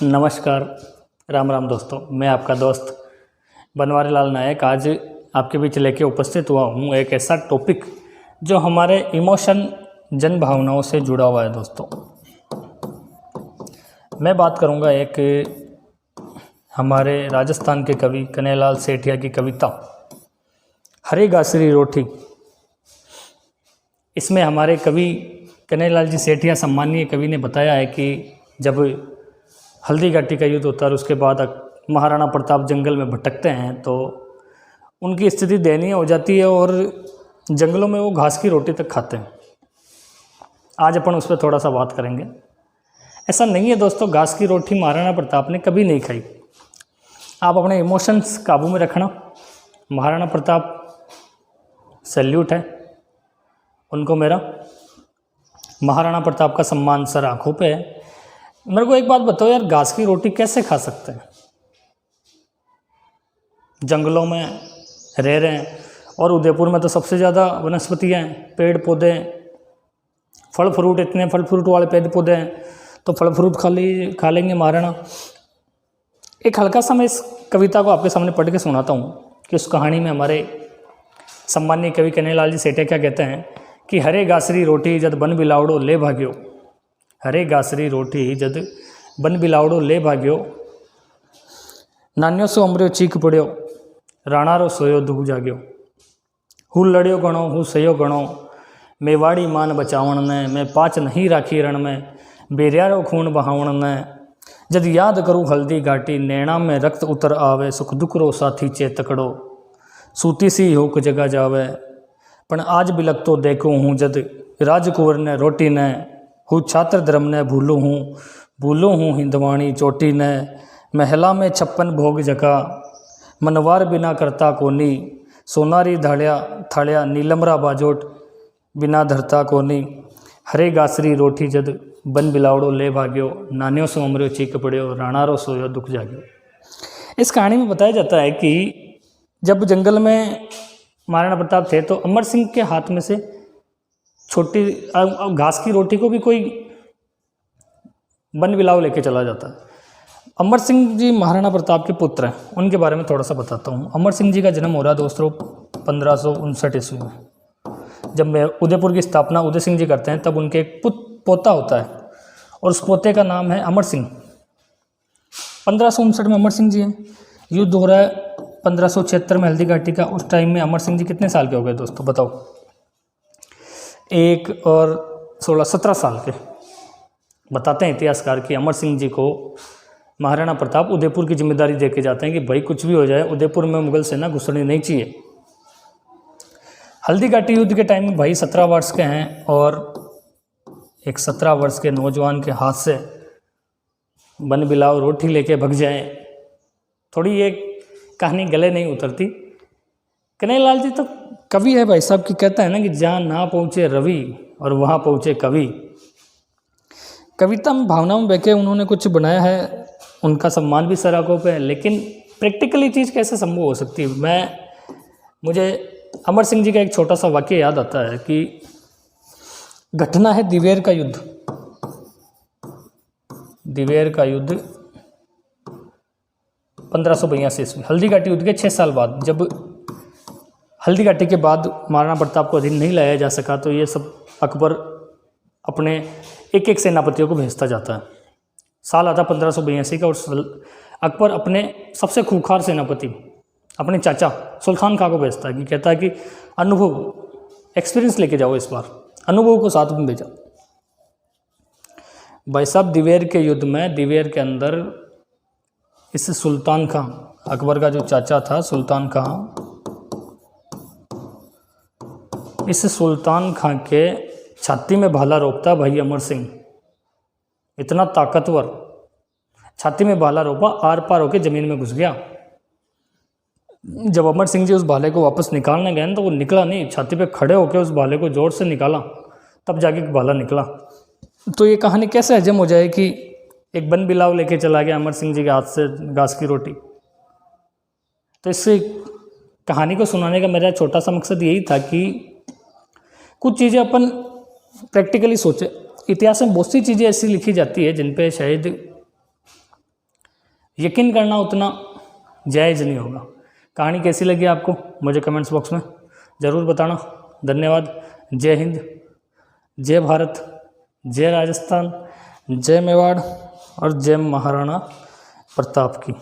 नमस्कार, राम राम दोस्तों। मैं आपका दोस्त बनवारी लाल नायक आज आपके बीच लेके उपस्थित हुआ हूँ एक ऐसा टॉपिक जो हमारे इमोशन जन भावनाओं से जुड़ा हुआ है। दोस्तों, मैं बात करूँगा एक हमारे राजस्थान के कवि कन्हैयालाल सेठिया की कविता हरे गासरी रोटी। इसमें हमारे कवि कन्हैयालाल जी सेठिया सम्मानीय कवि ने बताया है कि जब हल्दी घाटी का युद्ध होता है और उसके बाद महाराणा प्रताप जंगल में भटकते हैं तो उनकी स्थिति दयनीय हो जाती है और जंगलों में वो घास की रोटी तक खाते हैं। आज अपन उस पर थोड़ा सा बात करेंगे। ऐसा नहीं है दोस्तों, घास की रोटी महाराणा प्रताप ने कभी नहीं खाई। आप अपने इमोशंस काबू में रखना। महाराणा प्रताप सैल्यूट है उनको मेरा। महाराणा प्रताप का सम्मान सर आँखों पे है। मेरे को एक बात बताओ यार, घास की रोटी कैसे खा सकते हैं? जंगलों में रह रहे हैं और उदयपुर में तो सबसे ज़्यादा वनस्पतियाँ हैं, पेड़ पौधे, फल फ्रूट, इतने फल फ्रूट वाले पेड़ पौधे हैं तो फल फ्रूट खा लेंगे महाराणा। एक हल्का सा मैं इस कविता को आपके सामने पढ़ के सुनाता हूँ कि उस कहानी में हमारे सम्मानीय कवि कन्हैयालाल जी सेठिया क्या कहते हैं कि हरे गासरी रोटी जद बन बिलावड़ो ले भाग्यो। हरे गासरी रोटी जद बन बिलावड़ो ले भाग्यो, नान्यो सो अमरियो चीख पड़ियो, राणारो सोयो दुख जाग्यो। हूँ लड़ियो गणो हूँ सयो गणो, मेवाड़ी मान बचावण ने, मैं पाच नहीं राखी रण में, बेरियारो खून बहावण ने। जद याद करूँ हल्दी घाटी, नैणा में रक्त उतर आवे, सुख दुख रो साथी चेतकड़ो, सूती सी होक जगा जावे। पण आज बिलक तो देखो हूँ जद राजकुंवर ने रोटी ने, हूँ छात्र धर्म ने भूलू हूँ हिंदवाणी चोटी ने। महला में 56 भोग जका, मनवार बिना करता कोनी, सोनारी थाड़िया नीलमरा बाजोट बिना धरता कोनी। हरे गासरी रोटी जद बन बिलावड़ो ले भाग्यो, नान्यो सो अमरियो चीक पड़ियो, राणारो सोयो दुख जाग्यो। इस कहानी में बताया जाता है कि जब जंगल में महाराणा प्रताप थे तो अमर सिंह के हाथ में से छोटी घास की रोटी को भी कोई बन बिलाव लेके चला जाता है। अमर सिंह जी महाराणा प्रताप के पुत्र हैं, उनके बारे में थोड़ा सा बताता हूँ। अमर सिंह जी का जन्म हो रहा है दोस्तों 1559 ईस्वी में। जब उदयपुर की स्थापना उदय सिंह जी करते हैं तब उनके एक पोता होता है और उस पोते का नाम है अमर सिंह। 1559 में अमर सिंह जी हैं। युद्ध हो रहा है 1576 में हल्दी घाटी का। उस टाइम में अमर सिंह जी कितने साल के हो गए दोस्तों बताओ? 1 और 16 17 साल के। बताते हैं इतिहासकार कि अमर सिंह जी को महाराणा प्रताप उदयपुर की जिम्मेदारी दे के जाते हैं कि भाई कुछ भी हो जाए उदयपुर में मुगल सेना घुसनी नहीं चाहिए। हल्दी घाटी युद्ध के टाइम में भाई 17 वर्ष के हैं और एक 17 वर्ष के नौजवान के हाथ से बन बिलाव रोटी लेके भग जाए, थोड़ी ये कहानी गले नहीं उतरती। कन्हैयालाल जी तो कवि है भाई साहब, की कहता है ना कि जहाँ ना पहुँचे रवि और वहाँ पहुँचे कवि। कविता में भावनाओं में बहके उन्होंने कुछ बनाया है, उनका सम्मान भी सर आंखों पे है। लेकिन प्रैक्टिकली चीज़ कैसे संभव हो सकती है? मुझे अमर सिंह जी का एक छोटा सा वाक्य याद आता है कि घटना है दिवेर का युद्ध। दिवेर का युद्ध 1582 ईस्वी, हल्दी घाटी युद्ध के 6 साल बाद। जब हल्दी घाटी के बाद महाराणा प्रताप को अधीन नहीं लाया जा सका तो ये सब अकबर अपने एक एक सेनापतियों को भेजता जाता है। साल आता 1582 का और अकबर अपने सबसे खूंखार सेनापति अपने चाचा सुल्तान खां को भेजता है कि कहता है कि अनुभव एक्सपीरियंस लेके जाओ, इस बार अनुभव को साथ में भेजा। भाई साहब दिवेर के युद्ध में, दिवेर के अंदर इस सुल्तान खां, अकबर का जो चाचा था सुल्तान खां, इस सुल्तान खां के छाती में भाला रोकता भाई अमर सिंह। इतना ताकतवर, छाती में भाला रोपा, आर पार होकर ज़मीन में घुस गया। जब अमर सिंह जी उस भाले को वापस निकालने गए तो वो निकला नहीं, छाती पे खड़े होकर उस भाले को जोर से निकाला, तब जाके भाला निकला। तो ये कहानी कैसे हजम हो जाए कि एक बन बिलाव लेके चला गया अमर सिंह जी के हाथ से घास की रोटी? तो इस कहानी को सुनाने का मेरा छोटा सा मकसद यही था कि कुछ चीज़ें अपन प्रैक्टिकली सोचें। इतिहास में बहुत सी चीज़ें ऐसी लिखी जाती है जिन पे शायद यकीन करना उतना जायज़ नहीं होगा। कहानी कैसी लगी आपको मुझे कमेंट्स बॉक्स में ज़रूर बताना। धन्यवाद। जय हिंद, जय भारत, जय राजस्थान, जय मेवाड़ और जय महाराणा प्रताप की।